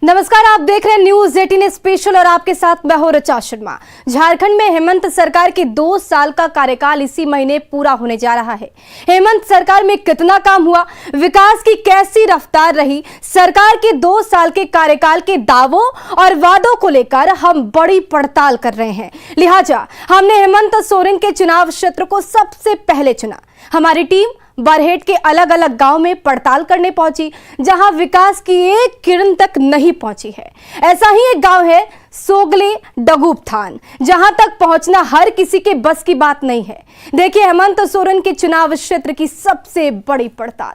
नमस्कार, आप देख रहे हैं न्यूज 18 स्पेशल और आपके साथ मैं हूं ऋचा शर्मा। झारखंड में हेमंत सरकार की 2 साल का कार्यकाल इसी महीने पूरा होने जा रहा है। हेमंत सरकार में कितना काम हुआ, विकास की कैसी रफ्तार रही, सरकार के 2 साल के कार्यकाल के दावों और वादों को लेकर हम बड़ी पड़ताल कर रहे हैं। लिहाजा हमने हेमंत सोरेन के चुनाव क्षेत्र को सबसे पहले चुना। हमारी टीम बरहेट के अलग अलग गांव में पड़ताल करने पहुंची, जहां विकास की एक किरण तक नहीं पहुंची है। ऐसा ही एक गांव है सोगले डगुबथान, जहां तक पहुंचना हर किसी के बस की बात नहीं है। देखिए हेमंत सोरेन के चुनाव क्षेत्र की सबसे बड़ी पड़ताल।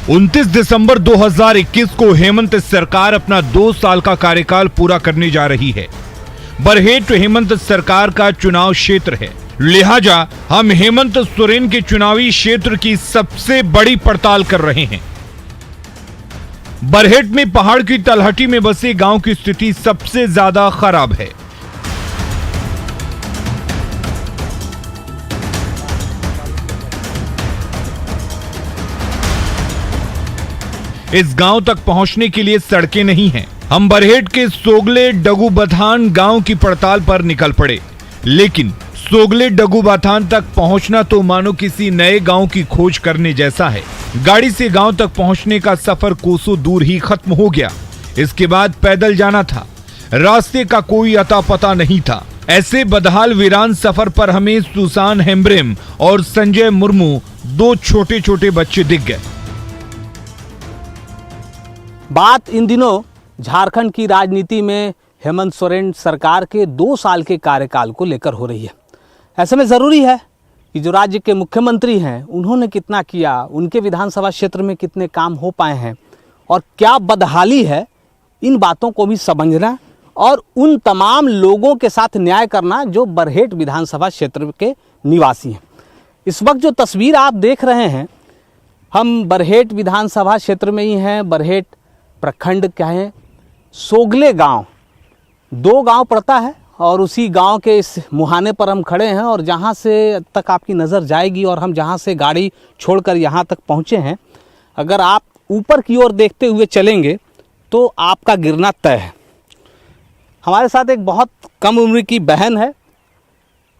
29 दिसंबर 2021 को हेमंत सरकार अपना 2 साल का कार्यकाल पूरा करने जा रही है। बरहेट हेमंत सरकार का चुनाव क्षेत्र है, लिहाजा हम हेमंत सोरेन के चुनावी क्षेत्र की सबसे बड़ी पड़ताल कर रहे हैं। बरहेट में पहाड़ की तलहटी में बसे गांव की स्थिति सबसे ज्यादा खराब है। इस गांव तक पहुंचने के लिए सड़कें नहीं हैं। हम बरहेट के सोगले डगुबथान गांव की पड़ताल पर निकल पड़े, लेकिन सोगले डगुबथान तक पहुंचना तो मानो किसी नए गांव की खोज करने जैसा है। गाड़ी से गांव तक पहुंचने का सफर कोसों दूर ही खत्म हो गया। इसके बाद पैदल जाना था, रास्ते का कोई अता पता नहीं था। ऐसे बदहाल वीरान सफर पर हमें सुसान हेम्ब्रेम और संजय मुर्मू 2 छोटे छोटे बच्चे दिख गए। बात इन दिनों झारखंड की राजनीति में हेमंत सोरेन सरकार के 2 साल के कार्यकाल को लेकर हो रही है। ऐसे में ज़रूरी है कि जो राज्य के मुख्यमंत्री हैं उन्होंने कितना किया, उनके विधानसभा क्षेत्र में कितने काम हो पाए हैं और क्या बदहाली है, इन बातों को भी समझना और उन तमाम लोगों के साथ न्याय करना जो बरहेट विधानसभा क्षेत्र के निवासी हैं। इस वक्त जो तस्वीर आप देख रहे हैं, हम बरहेट विधानसभा क्षेत्र में ही हैं। बरहेट प्रखंड क्या है, सोगले गांव 2 गांव पड़ता है और उसी गांव के इस मुहाने पर हम खड़े हैं और जहां से तक आपकी नज़र जाएगी और हम जहां से गाड़ी छोड़कर यहां तक पहुंचे हैं, अगर आप ऊपर की ओर देखते हुए चलेंगे तो आपका गिरना तय है। हमारे साथ एक बहुत कम उम्र की बहन है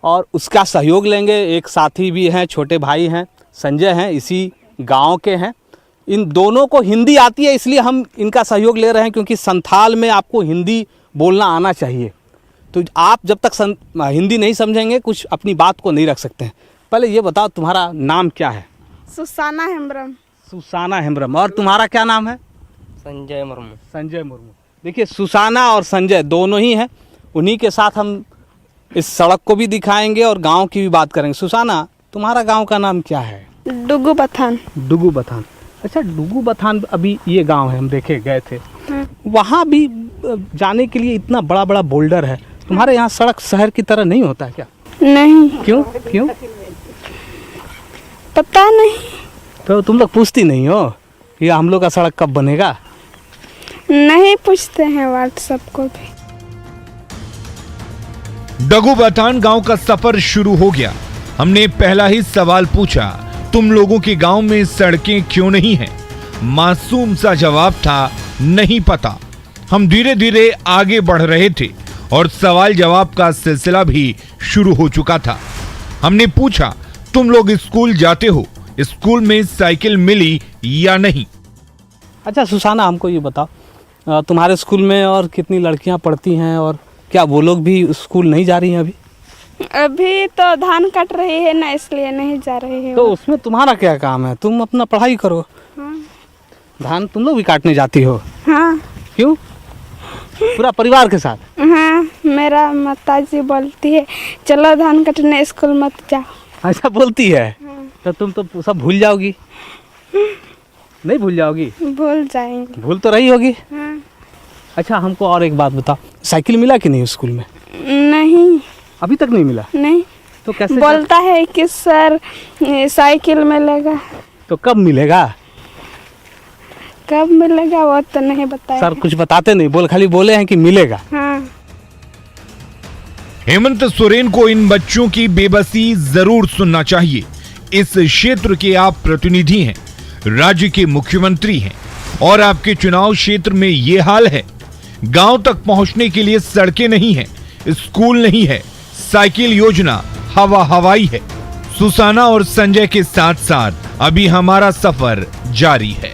और उसका सहयोग लेंगे। एक साथी भी हैं, छोटे भाई हैं, संजय हैं, इसी गाँव के हैं। इन दोनों को हिंदी आती है, इसलिए हम इनका सहयोग ले रहे हैं, क्योंकि संथाल में आपको हिंदी बोलना आना चाहिए। तो आप जब तक हिंदी नहीं समझेंगे कुछ अपनी बात को नहीं रख सकते हैं। पहले ये बताओ, तुम्हारा नाम क्या है? सुसाना हेम्ब्रम। सुसाना हेम्ब्रम। और तुम्हारा क्या नाम है? संजय मुर्मू। संजय मुर्मू। देखिए, सुसाना और संजय दोनों ही हैं। उन्हीं के साथ हम इस सड़क को भी दिखाएंगे और गाँव की भी बात करेंगे। सुसाना, तुम्हारा गाँव का नाम क्या है? डुगुबथान। डुगुबथान। अच्छा, डुगुबथान अभी ये गांव है, हम देखे गए थे। वहाँ भी जाने के लिए इतना बड़ा बड़ा बोल्डर है। तुम्हारे यहाँ सड़क शहर की तरह नहीं होता है क्या? नहीं। क्यों क्यों? पता नहीं। तो तुम लोग पूछती नहीं हो कि हम लोग का सड़क कब बनेगा? नहीं पूछते हैं व्हाट्सएप को भी। डगुबथान गांव का सफर शुरू हो गया। हमने पहला ही सवाल पूछा, तुम लोगों के गांव में सड़कें क्यों नहीं हैं? मासूम सा जवाब था, नहीं पता। हम धीरे धीरे आगे बढ़ रहे थे और सवाल जवाब का सिलसिला भी शुरू हो चुका था। हमने पूछा, तुम लोग स्कूल जाते हो, स्कूल में साइकिल मिली या नहीं? अच्छा सुसाना, हमको ये बताओ, तुम्हारे स्कूल में और कितनी लड़कियां पढ़ती हैं और क्या वो लोग भी स्कूल नहीं जा रही हैं अभी? अभी तो धान कट रही है ना, इसलिए नहीं जा रही है। तो उसमें तुम्हारा क्या काम है? तुम अपना पढ़ाई करो। हाँ। धान तुम लोग भी काटने जाती हो? हाँ। क्यों? पूरा परिवार के साथ? हाँ, मेरा माताजी बोलती है चलो धान कटने, स्कूल मत जाओ। ऐसा बोलती है? हाँ। तो तुम तो सब भूल जाओगी? नहीं भूल जाओगी? भूल जाएंगे। भूल तो रही होगी। हाँ। अच्छा, हमको और एक बात बताओ, साइकिल मिला कि नहीं स्कूल में? नहीं। अभी तक नहीं मिला? नहीं। तो कैसे बोलता है कि सर साइकिल मिलेगा। तो कब मिलेगा? कब मिलेगा वो तो नहीं बताया। सर कुछ बताते नहीं, खाली बोले हैं कि मिलेगा। हाँ। हेमंत सोरेन को इन बच्चों की बेबसी जरूर सुनना चाहिए। इस क्षेत्र के आप प्रतिनिधि हैं, राज्य के मुख्यमंत्री हैं और आपके चुनाव क्षेत्र में ये हाल है। गांव तक पहुंचने के लिए सड़कें नहीं है, स्कूल नहीं है, साइकिल योजना हवाई है। सुसाना और संजय के साथ साथ अभी हमारा सफर जारी है।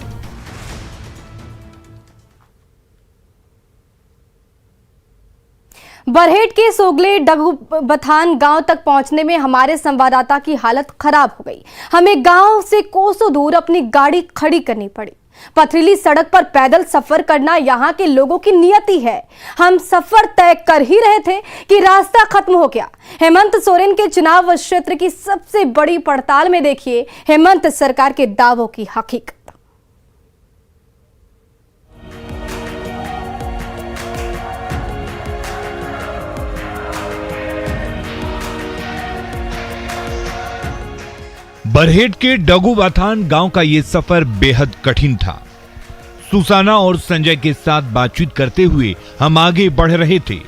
बरहेट के सोगले डगूबथान गांव तक पहुंचने में हमारे संवाददाता की हालत खराब हो गई। हमें गांव से कोसों दूर अपनी गाड़ी खड़ी करनी पड़ी। पथरीली सड़क पर पैदल सफर करना यहां के लोगों की नियति है। हम सफर तय कर ही रहे थे कि रास्ता खत्म हो गया। हेमंत सोरेन के चुनाव क्षेत्र की सबसे बड़ी पड़ताल में देखिए हेमंत सरकार के दावों की हकीकत। बरहेट के डगूबाथान गांव का यह सफर बेहद कठिन था। सुसाना और संजय के साथ बातचीत करते हुए हम आगे बढ़ रहे थे।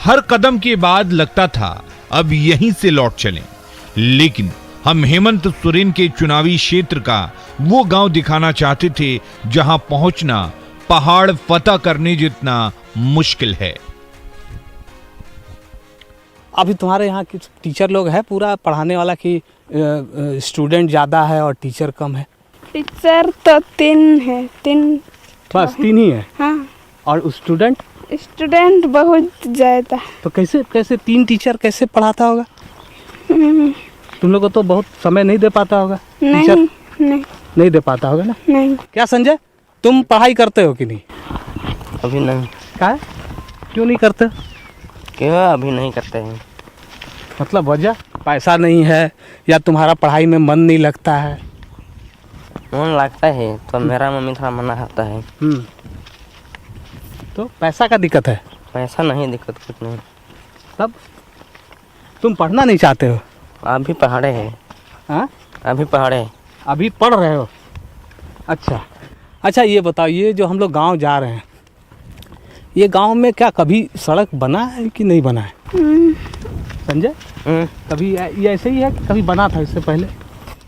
हर कदम के बाद लगता था अब यहीं से लौट चलें, लेकिन हम हेमंत सोरेन के चुनावी क्षेत्र का वो गांव दिखाना चाहते थे जहां पहुंचना पहाड़ फतह करने जितना मुश्किल है। अभी तुम्हारे यहाँ कुछ टीचर लोग हैं पूरा पढ़ाने वाला कि स्टूडेंट ज़्यादा है और टीचर कम है? टीचर तो 3 है, 3 बस 3 ही है। हाँ। और स्टूडेंट बहुत ज़्यादा। तो कैसे 3 टीचर कैसे पढ़ाता होगा? तुम लोग को तो बहुत समय नहीं दे पाता होगा टीचर? नहीं दे पाता होगा ना? नहीं। क्या संजय, तुम पढ़ाई करते हो कि नहीं? अभी नहीं। क्या, क्यों नहीं करते? क्यों अभी नहीं करते हैं? मतलब वजह पैसा नहीं है या तुम्हारा पढ़ाई में मन नहीं लगता है? मन लगता है तो मेरा मम्मी थोड़ा मना करता है। तो पैसा का दिक्कत है? पैसा नहीं दिक्कत कुछ नहीं। तब तुम पढ़ना नहीं चाहते हो? अभी पढ़े हैं। हाँ, अभी पढ़े, अभी पढ़ रहे हो। अच्छा ये बताओ, ये जो हम लोग गांव जा रहे हैं, ये गांव में क्या कभी सड़क बना है कि नहीं बना है? संजय, कभी ये ऐसे ही है कि कभी बना था इससे पहले?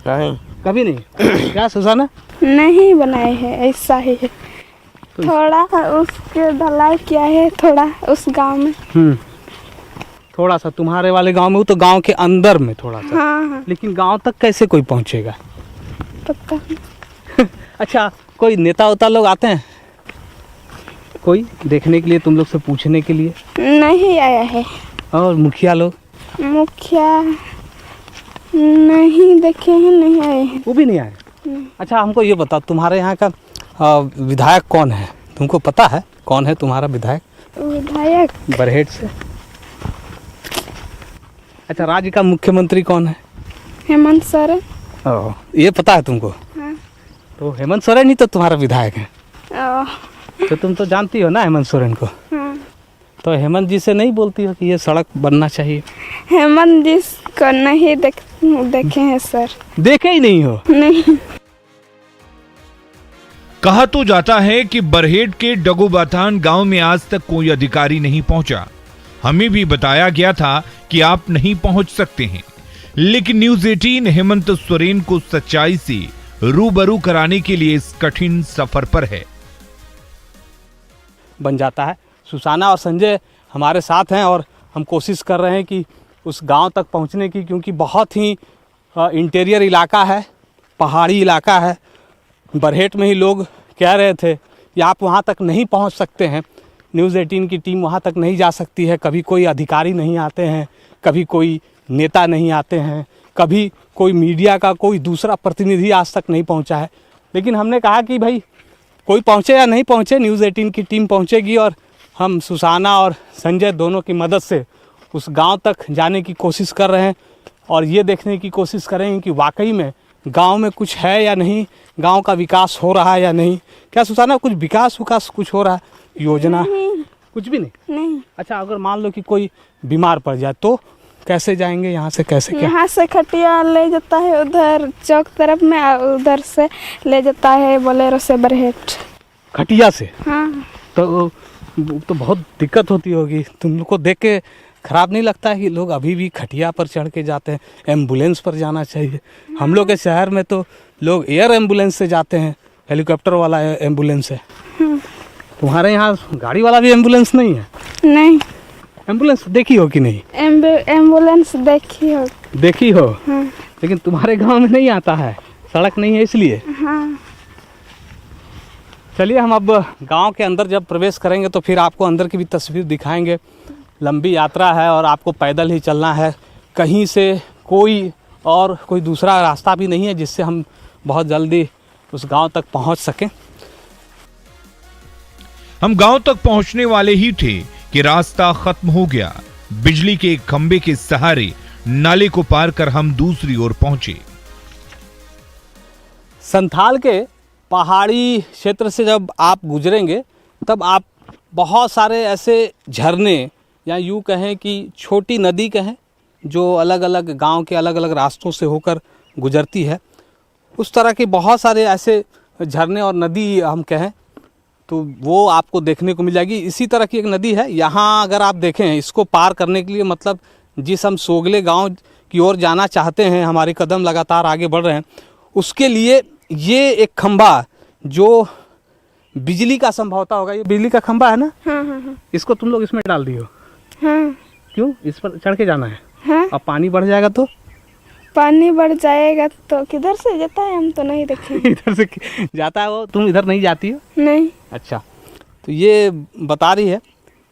नहीं, कभी नहीं। क्या सुसाना? नहीं बनाए हैं, ऐसा ही है। थोड़ा उसके ढलाई किया है, थोड़ा उस गांव में। थोड़ा सा तुम्हारे वाले गांव में, वो तो गांव के अंदर में थोड़ा सा। हाँ। लेकिन गांव तक कैसे कोई पहुंचेगा? पता नहीं। अच्छा, कोई नेता उता लोग आते हैं कोई देखने के लिए, तुम लोग से पूछने के लिए? नहीं आया है। और मुखिया लोग? मुखिया नहीं देखे हैं, नहीं आए हैं। वो भी नहीं आए? अच्छा हमको ये बताओ, तुम्हारे यहाँ का विधायक कौन है? तुमको पता है कौन है तुम्हारा विधायक? विधायक बरहेट से। अच्छा, राज्य का मुख्यमंत्री कौन है? हेमंत सोरेन। ये पता है तुमको? हाँ। तो हेमंत सोरेन ही तो तुम्हारा विधायक है। ओह। तो तुम तो जानती हो ना हेमंत सोरेन को? हाँ। तो हेमंत जी से नहीं बोलती हो कि ये सड़क बनना चाहिए? हेमंत जी को नहीं देखे हैं सर। देखे ही नहीं हो? नहीं। कहा तो जाता है कि बरहेट के डगूबाथान गांव में आज तक कोई अधिकारी नहीं पहुंचा। हमें भी बताया गया था कि आप नहीं पहुंच सकते हैं, लेकिन न्यूज़ 18 हेमंत सोरेन को सच्चाई से रूबरू कराने के लिए इस कठिन सफर पर है। बन जाता है। सुसाना और संजय हमारे साथ हैं और हम कोशिश कर रहे हैं कि उस गांव तक पहुंचने की, क्योंकि बहुत ही इंटीरियर इलाका है, पहाड़ी इलाका है। बरहेट में ही लोग कह रहे थे कि आप वहां तक नहीं पहुंच सकते हैं, न्यूज़ 18 की टीम वहां तक नहीं जा सकती है। कभी कोई अधिकारी नहीं आते हैं, कभी कोई नेता नहीं आते हैं, कभी कोई मीडिया का कोई दूसरा प्रतिनिधि आज तक नहीं पहुंचा है। लेकिन हमने कहा कि भाई कोई पहुंचे या नहीं पहुंचे, न्यूज़ 18 की टीम पहुंचेगी और हम सुसाना और संजय दोनों की मदद से उस गांव तक जाने की कोशिश कर रहे हैं और ये देखने की कोशिश करेंगे कि वाकई में गांव में कुछ है या नहीं, गांव का विकास हो रहा है या नहीं। क्या सुसाना, कुछ विकास कुछ हो रहा है? योजना कुछ भी नहीं? अच्छा, अगर मान लो कि कोई बीमार पड़ जाए तो कैसे जाएंगे यहाँ से? कैसे क्या? यहाँ से खटिया ले जाता है उधर चौक तरफ में, उधर से ले जाता है बोलेरो से बरहेट। खटिया से। हाँ तो बहुत दिक्कत होती होगी तुम लोग को देख के। खराब नहीं लगता है कि लोग अभी भी खटिया पर चढ़ के जाते हैं? एम्बुलेंस पर जाना चाहिए। हम लोग के शहर में तो लोग एयर एम्बुलेंस से जाते हैं, हेलीकॉप्टर वाला एम्बुलेंस है। तुम्हारे यहाँ गाड़ी वाला भी एम्बुलेंस नहीं है? नहीं, एम्बुलेंस देखी हो कि नहीं? एम्बुलेंस देखी हो। देखी हो? हाँ लेकिन तुम्हारे गांव में नहीं आता है, सड़क नहीं है इसलिए। हाँ। चलिए हम अब गांव के अंदर जब प्रवेश करेंगे तो फिर आपको अंदर की भी तस्वीर दिखाएंगे। लंबी यात्रा है और आपको पैदल ही चलना है। कहीं से कोई दूसरा रास्ता भी नहीं है जिससे हम बहुत जल्दी उस गांव तक पहुंच सकें। हम गांव तक पहुंचने वाले ही थे कि रास्ता खत्म हो गया। बिजली के एक खंबे के सहारे नाले को पार कर हम दूसरी ओर पहुंचे। संथाल के पहाड़ी क्षेत्र से जब आप गुजरेंगे तब आप बहुत सारे ऐसे झरने या यूँ कहें कि छोटी नदी कहें जो अलग अलग गांव के अलग अलग रास्तों से होकर गुजरती है, उस तरह के बहुत सारे ऐसे झरने और नदी हम कहें तो वो आपको देखने को मिल जाएगी। इसी तरह की एक नदी है यहाँ, अगर आप देखें इसको पार करने के लिए मतलब जिस हम सोगले गांव की ओर जाना चाहते हैं, हमारे कदम लगातार आगे बढ़ रहे हैं, उसके लिए ये एक खंभा जो बिजली का संभवता होगा, ये बिजली का खंभा है ना? हाँ हाँ हाँ। इसको तुम लोग इसमें डाल दियो। हाँ क्यों? इस पर चढ़ के जाना है। हाँ। अब पानी बढ़ जाएगा तो? पानी बढ़ जाएगा तो किधर से जाता है हम तो नहीं देखे। इधर से जाता है वो, तुम इधर नहीं जाती हो? नहीं। अच्छा, तो ये बता रही है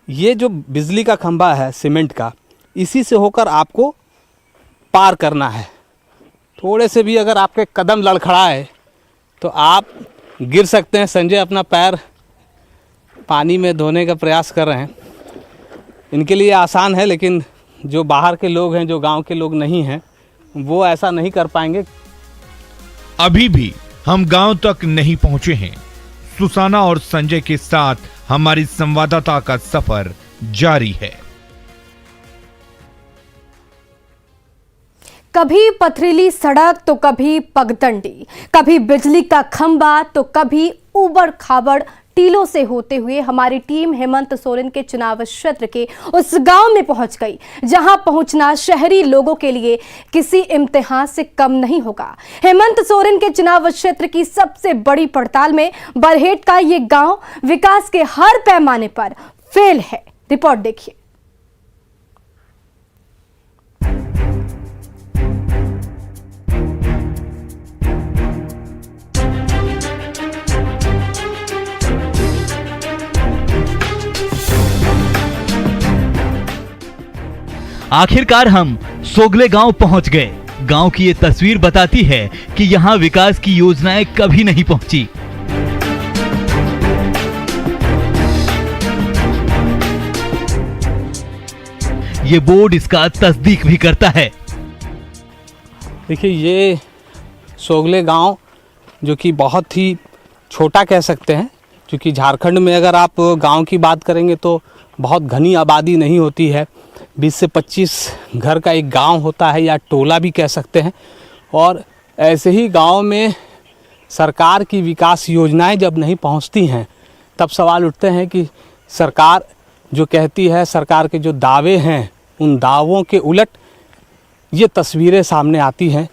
ये जो बिजली का खंभा है सीमेंट का, इसी से होकर आपको पार करना है। थोड़े से भी अगर आपके कदम लड़खड़ाए तो आप गिर सकते हैं। संजय अपना पैर पानी में धोने का प्रयास कर रहे हैं। इनके लिए आसान है, लेकिन जो बाहर के लोग हैं, जो गांव के लोग नहीं हैं, वो ऐसा नहीं कर पाएंगे। अभी भी हम गांव तक नहीं पहुंचे हैं। सुसाना और संजय के साथ हमारी संवाददाता का सफर जारी है। कभी पथरीली सड़क तो कभी पगडंडी, कभी बिजली का खंभा तो कभी उबड़ खाबड़ टीलों से होते हुए हमारी टीम हेमंत सोरेन के चुनाव क्षेत्र के उस गांव में पहुंच गई, जहां पहुंचना शहरी लोगों के लिए किसी इम्तिहान से कम नहीं होगा। हेमंत सोरेन के चुनाव क्षेत्र की सबसे बड़ी पड़ताल में बरहेट का ये गांव विकास के हर पैमाने पर फेल है। रिपोर्ट देखिए। आखिरकार हम सोगले गांव पहुंच गए। गांव की ये तस्वीर बताती है कि यहां विकास की योजनाएं कभी नहीं पहुंची। ये बोर्ड इसका तस्दीक भी करता है। देखिए, ये सोगले गांव जो कि बहुत ही छोटा कह सकते हैं, क्योंकि झारखंड में अगर आप गांव की बात करेंगे तो बहुत घनी आबादी नहीं होती है। 20 से 25 घर का एक गांव होता है, या टोला भी कह सकते हैं। और ऐसे ही गांव में सरकार की विकास योजनाएं जब नहीं पहुंचती हैं, तब सवाल उठते हैं कि सरकार जो कहती है, सरकार के जो दावे हैं, उन दावों के उलट ये तस्वीरें सामने आती हैं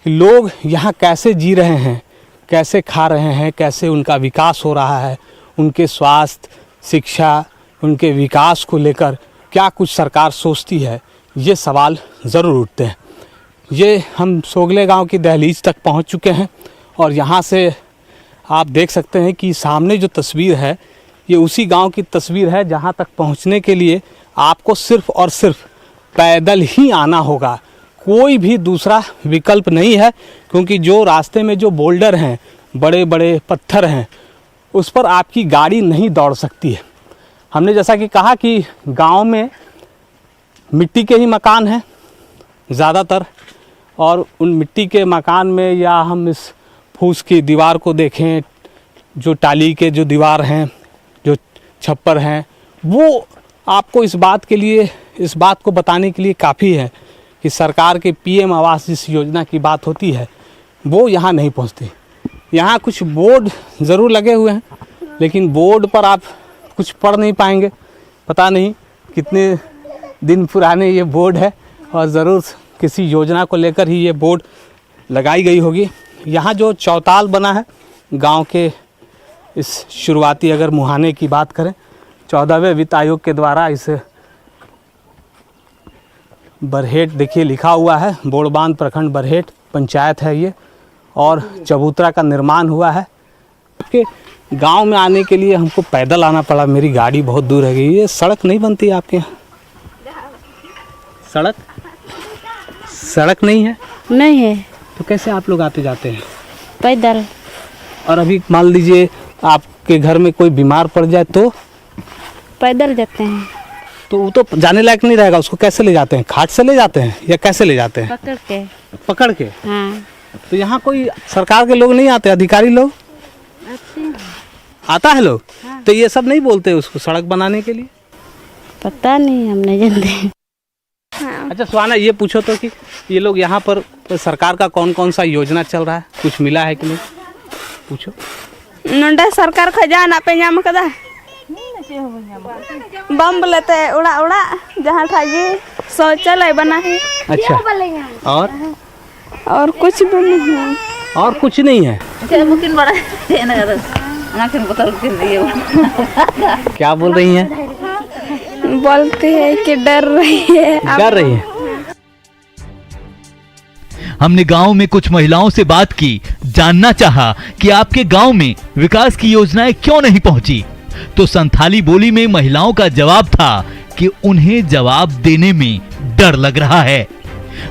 कि लोग यहाँ कैसे जी रहे हैं, कैसे खा रहे हैं, कैसे उनका विकास हो रहा है, उनके स्वास्थ्य, शिक्षा, उनके विकास को लेकर क्या कुछ सरकार सोचती है, ये सवाल ज़रूर उठते हैं। ये हम सोगले गांव की दहलीज तक पहुंच चुके हैं और यहाँ से आप देख सकते हैं कि सामने जो तस्वीर है, ये उसी गांव की तस्वीर है जहाँ तक पहुँचने के लिए आपको सिर्फ़ और सिर्फ पैदल ही आना होगा। कोई भी दूसरा विकल्प नहीं है, क्योंकि जो रास्ते में जो बोल्डर हैं, बड़े बड़े पत्थर हैं, उस पर आपकी गाड़ी नहीं दौड़ सकती है। हमने जैसा कि कहा कि गांव में मिट्टी के ही मकान हैं ज़्यादातर, और उन मिट्टी के मकान में, या हम इस फूस की दीवार को देखें, जो टाली के जो दीवार हैं, जो छप्पर हैं, वो आपको इस बात को बताने के लिए काफ़ी है कि सरकार के PM आवास जिस योजना की बात होती है, वो यहाँ नहीं पहुँचती। यहाँ कुछ बोर्ड ज़रूर लगे हुए हैं, लेकिन बोर्ड पर आप कुछ पढ़ नहीं पाएंगे। पता नहीं कितने दिन पुराने ये बोर्ड है और ज़रूर किसी योजना को लेकर ही ये बोर्ड लगाई गई होगी। यहाँ जो चौताल बना है गांव के इस शुरुआती अगर मुहाने की बात करें 14वें वित्त आयोग के द्वारा इस बरहेट देखिए लिखा हुआ है, बोड़बांध प्रखंड बरहेट पंचायत है ये, और चबूतरा का निर्माण हुआ है। कि गांव में आने के लिए हमको पैदल आना पड़ा, मेरी गाड़ी बहुत दूर है गई। ये सड़क नहीं बनती है आपके यहाँ? सड़क नहीं है? नहीं है, तो कैसे आप लोग आते जाते हैं? पैदल। और अभी मान लीजिए आपके घर में कोई बीमार पड़ जाए तो पैदल जाते हैं। तो वो तो जाने लायक नहीं रहेगा, उसको कैसे ले जाते हैं? खाट से ले जाते हैं या कैसे ले जाते हैं? पकड़ के। हाँ। तो यहाँ कोई सरकार के लोग नहीं आते, अधिकारी लोग आता है लोग? हाँ। तो ये सब नहीं बोलते उसको सड़क बनाने के लिए? पता नहीं, हम नहीं जानते। अच्छा सुहाना, ये पूछो तो कि ये लोग यहाँ पर सरकार का कौन कौन सा योजना चल रहा है, कुछ मिला है कि नहीं? पूछो। नोंडे सरकार खजाना पे नाम कदा बम लेते उड़ा उड़ा जहाँ था ये शौचालय बना है। अच्छा, और कुछ भी नहीं है। और कुछ नहीं है? क्या बोल रही हैं? बोलती है कि डर रही है। डर रही है? हमने गांव में कुछ महिलाओं से बात की, जानना चाहा कि आपके गांव में विकास की योजनाएं क्यों नहीं पहुंची। तो संथाली बोली में महिलाओं का जवाब था कि उन्हें जवाब देने में डर लग रहा है।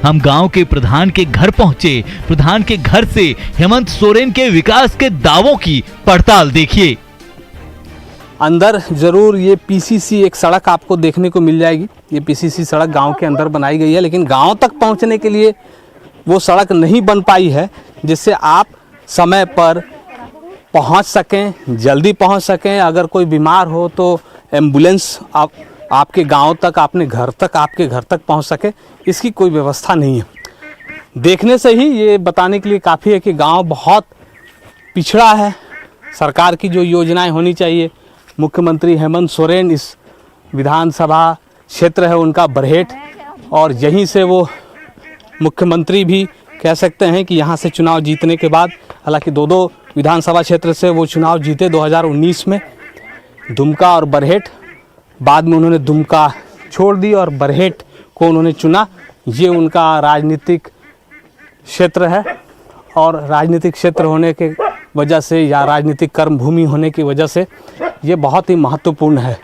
हम गांव के प्रधान के घर पहुंचे। प्रधान के घर से हेमंत सोरेन के विकास के दावों की पड़ताल देखिए। अंदर जरूर ये पीसीसी एक सड़क आपको देखने को मिल जाएगी। ये पीसीसी सड़क गांव के अंदर बनाई गई है, लेकिन गांव तक पहुंचने के लिए वो सड़क नहीं बन पाई है जिससे आप समय पर पहुंच सकें, जल्दी पहुंच सकें। अगर कोई बीमार हो तो एम्बुलेंस आपके गांव तक, आपके घर तक पहुंच सके, इसकी कोई व्यवस्था नहीं है। देखने से ही ये बताने के लिए काफ़ी है कि गांव बहुत पिछड़ा है। सरकार की जो योजनाएं होनी चाहिए, मुख्यमंत्री हेमंत सोरेन इस विधानसभा क्षेत्र है उनका बरहेट, और यहीं से वो मुख्यमंत्री भी कह सकते हैं कि यहाँ से चुनाव जीतने के बाद, हालांकि दो विधानसभा क्षेत्र से वो चुनाव जीते 2019 में, दुमका और बरहेट। बाद में उन्होंने दुमका छोड़ दी और बरहेट को उन्होंने चुना। ये उनका राजनीतिक क्षेत्र है, और राजनीतिक क्षेत्र होने के वजह से या राजनीतिक कर्म भूमि होने की वजह से ये बहुत ही महत्वपूर्ण है।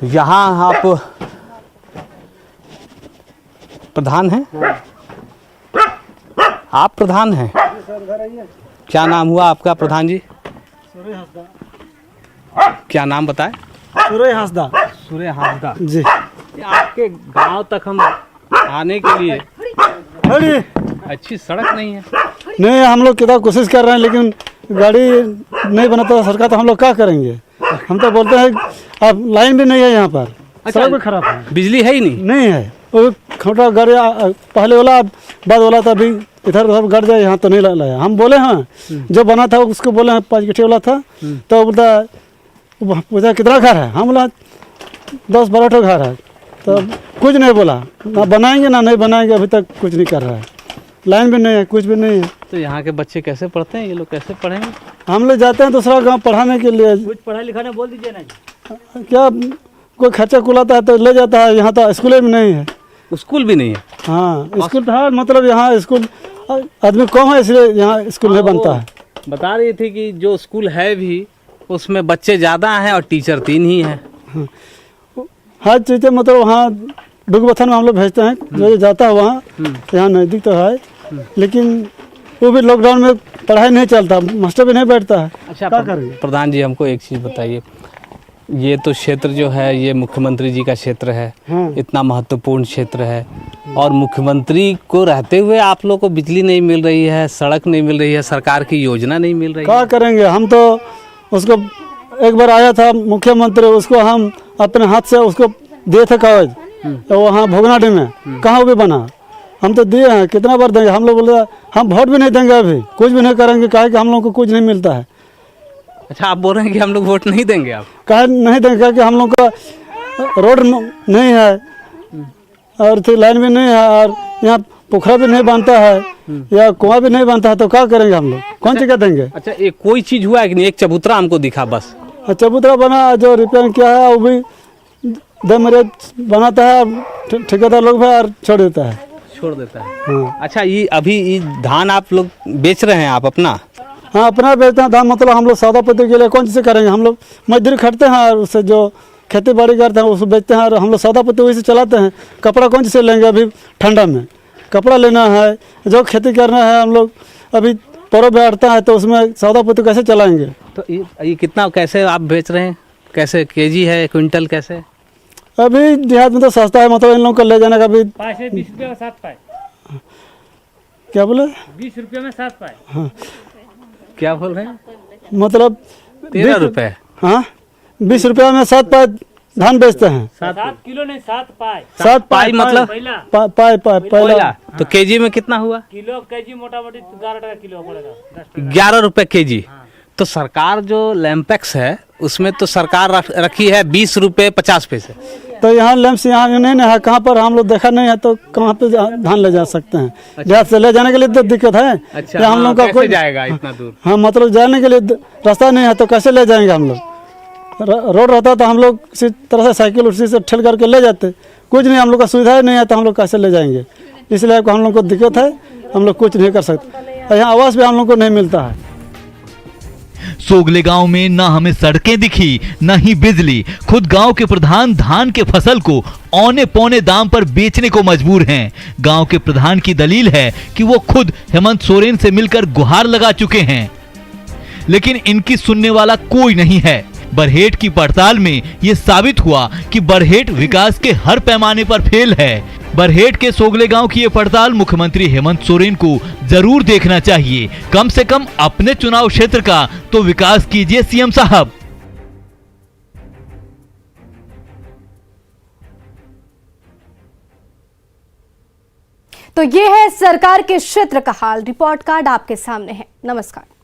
यहाँ आप प्रधान हैं? आप प्रधान हैं? क्या नाम हुआ आपका प्रधान जी? क्या नाम बताएं? सूर्य हांसदा। सूर्य हांसदा जी। आपके गांव तक हम आने के लिए अच्छी सड़क नहीं है। नहीं, हम लोग कितना कोशिश कर रहे हैं, लेकिन गाड़ी नहीं बनाता सरकार, तो हम लोग क्या करेंगे? हम तो बोलते हैं अब लाइन भी नहीं है यहाँ पर। अच्छा, सड़क भी खराब है, बिजली है ही नहीं? नहीं है। वो छोटा गाड़ी पहले वाला बाद वाला था, अभी इधर उधर गड़ जाए, यहाँ तो नहीं लाया। हम बोले हाँ, जो बना था उसको बोले हैं 5 गिट्टी वाला था, तो बोलता पूछा कितना घर है? हम बोला 10-12 ठो घर है। तो कुछ नहीं बोला, ना बनाएंगे ना नहीं बनाएंगे, अभी तक कुछ नहीं कर रहा है। लाइन भी नहीं है, कुछ भी नहीं है। तो यहाँ के बच्चे कैसे पढ़ते हैं? ये लोग कैसे पढ़ेंगे? हम लोग जाते हैं दूसरा गांव पढ़ाने के लिए। कुछ पढ़ाई लिखाने बोल दीजिए ना। क्या कोई खर्चा कुलाता है तो ले जाता है। यहाँ तो स्कूल भी नहीं है। स्कूल भी नहीं है? हाँ, स्कूल था, मतलब यहाँ स्कूल आदमी कम है, इसलिए यहाँ स्कूल नहीं बनता है। बता रही थी कि जो स्कूल है भी उसमें बच्चे ज़्यादा हैं और टीचर 3 ही हैं। हर चीज़ मतलब वहाँ डुगबथन में हम लोग भेजते हैं, जो जाता है वहाँ, यहाँ नज़दीक तो है, लेकिन वो भी लॉकडाउन में पढ़ाई नहीं चलता, मास्टर भी नहीं बैठता है। अच्छा, क्या करेंगे? प्रधान जी हमको एक चीज़ बताइए, ये तो क्षेत्र जो है ये मुख्यमंत्री जी का क्षेत्र है। हाँ। इतना महत्वपूर्ण क्षेत्र है, और मुख्यमंत्री को रहते हुए आप लोग को बिजली नहीं मिल रही है, सड़क नहीं मिल रही है, सरकार की योजना नहीं मिल रही है। क्या करेंगे? हम तो उसको एक बार आया था मुख्यमंत्री, उसको हम अपने हाथ से उसको दिए थे कागज, तो वहाँ भोगनाडी में कहाँ भी बना, हम तो दिए हैं। कितना बार देंगे? हम लोग बोले हम वोट भी नहीं देंगे, अभी कुछ भी नहीं करेंगे, कहे कि हम लोग को कुछ नहीं मिलता है। अच्छा, आप बोल रहे हैं कि हम लोग वोट नहीं देंगे? आप कहे नहीं देंगे कि हम लोग का रोड नहीं है और लाइन भी नहीं है और यहाँ पोखरा भी नहीं बनता है या कुआं भी नहीं बनता है, तो क्या करेंगे हम लोग? कौन सी क्या देंगे? अच्छा, एक कोई चीज हुआ है कि नहीं? एक चबूतरा हमको दिखा बस। चबूतरा बना, जो रिपेयर किया है वो भी देमरेज बनाता है, ठेकेदार लोग भी और छोड़ देता है। हाँ। अच्छा, ये अभी ये धान आप लोग बेच रहे हैं आप अपना? हाँ, अपना बेचते हैं धान। मतलब हम लोग सौदा पत्ती के लिए कौन से करेंगे? हम लोग मजदूरी खटते हैं और उससे जो खेती बाड़ी करते हैं उसको बेचते हैं और हम लोग सौदा पत्ती वही से चलाते हैं। कपड़ा कौन से लेंगे? अभी ठंडा में कपड़ा लेना है, जो खेती करना है। हम लोग अभी पर्व बैठता है तो उसमें सौदा पत्ती कैसे चलाएंगे? तो ये कितना कैसे आप बेच रहे हैं? कैसे केजी है, क्विंटल कैसे? अभी देहात में तो सस्ता है, मतलब इन लोगों को ले जाने का भी 20 रुपये में 7 पाए। क्या बोले? 20 रुपये में 7 पाए। हाँ, क्या बोल रहे हैं? मतलब 13 रुपये। हाँ, 20 रुपया में 7 पाए धान बेचते हैं। 7 किलो नहीं 7 पाए। 7 पाई मतलब पाए पहला। तो केजी में कितना हुआ? किलो केजी मोटा मोटी 11 टका किलो पड़ेगा। 11 रुपए केजी। तो सरकार जो लैम्पेक्स है उसमें तो सरकार रखी है 20 रुपये 50 पैसे। तो यहाँ लैंप्स यहाँ नहीं है, कहाँ पर हम लोग देखा नहीं है, तो कहाँ पे धान ले जा सकते हैं? देहात से ले जाने के लिए तो दिक्कत है। अच्छा, हम लोग का कोई जाएगा इतना दूर? हाँ, मतलब जाने के लिए रास्ता नहीं है तो कैसे ले जाएंगे हम लोग? रोड रहता तो हम लोग किसी तरह से साइकिल उसी से ठेल करके ले जाते। कुछ नहीं, हम लोग का सुविधा नहीं है तो हम लोग कैसे ले जाएंगे? इसलिए हम लोग को दिक्कत है, हम लोग कुछ नहीं कर सकते। यहाँ आवास भी हम लोग को नहीं मिलता है। सोगले गांव में न हमें सड़कें दिखी न ही बिजली। खुद गांव के प्रधान धान के फसल को औने पौने दाम पर बेचने को मजबूर हैं। गांव के प्रधान की दलील है कि वो खुद हेमंत सोरेन से मिलकर गुहार लगा चुके हैं, लेकिन इनकी सुनने वाला कोई नहीं है। बरहेट की पड़ताल में ये साबित हुआ कि बरहेट विकास के हर पैमाने पर फेल है। बरहेट के सोगले गांव की ये पड़ताल मुख्यमंत्री हेमंत सोरेन को जरूर देखना चाहिए। कम से कम अपने चुनाव क्षेत्र का तो विकास कीजिए सीएम साहब। तो ये है सरकार के क्षेत्र का हाल। रिपोर्ट कार्ड आपके सामने है। नमस्कार।